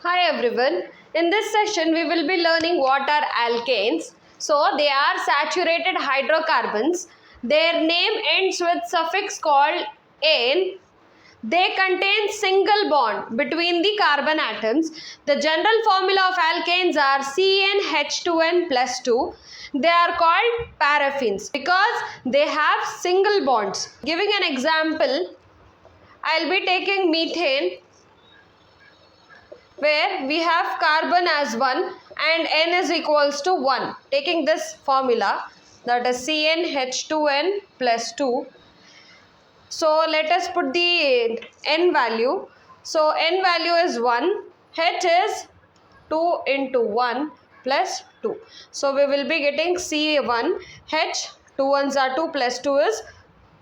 Hi everyone. In this session we will be learning what are alkanes. So they are saturated hydrocarbons. Their name ends with suffix called "ane". They contain single bond between the carbon atoms. The general formula of alkanes are CnH2n plus 2. They are called paraffins because they have single bonds. Giving an example, I'll be taking methane, where we have carbon as 1 and n is equals to 1. Taking this formula, that is CnH2n plus 2. So let us put the n value. So n value is 1, H is 2 into 1 plus 2. So we will be getting C1, H, 2 ones are 2 plus 2 is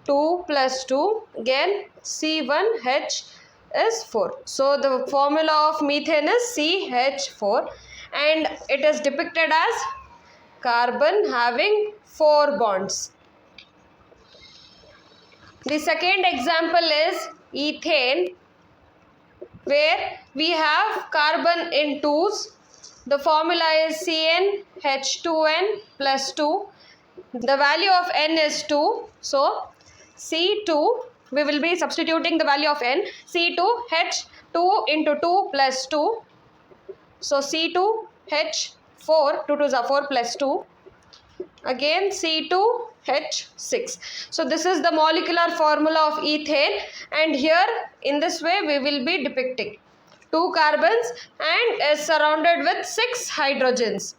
2 plus 2, again C1H is 4. So the formula of methane is CH4 and it is depicted as carbon having 4 bonds. The second example is ethane, where we have carbon in 2s. The formula is CnH2n plus 2. The value of n is 2. So C2, we will be substituting the value of n. C2H2 into 2 plus 2. So C2H4, 2 2s are 4 plus 2. Again C2H6. So this is the molecular formula of ethane, and here in this way we will be depicting 2 carbons and is surrounded with 6 hydrogens.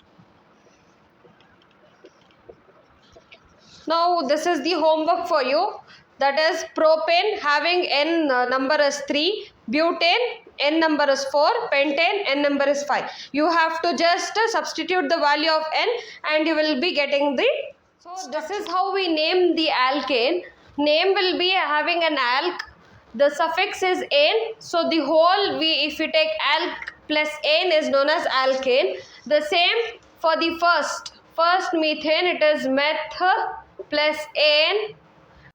Now this is the homework for you. That is propane having n number is 3, butane n number is 4, pentane n number is 5. You have to just substitute the value of n and you will be getting the. So this is how we name the alkane. Name will be having an alk. The suffix is ane. So the whole if we take alk plus ane is known as alkane. The same for the first methane, it is meth plus ane.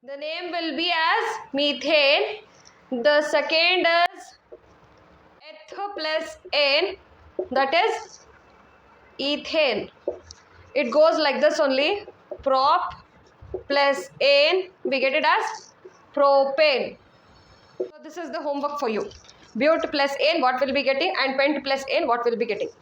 The name will be as methane. The second is eth plus ane, that is ethane. It goes like this only. Prop plus ane, we get it as propane. So this is the homework for you. But plus ane, what will be getting, and pent plus ane, what will be getting.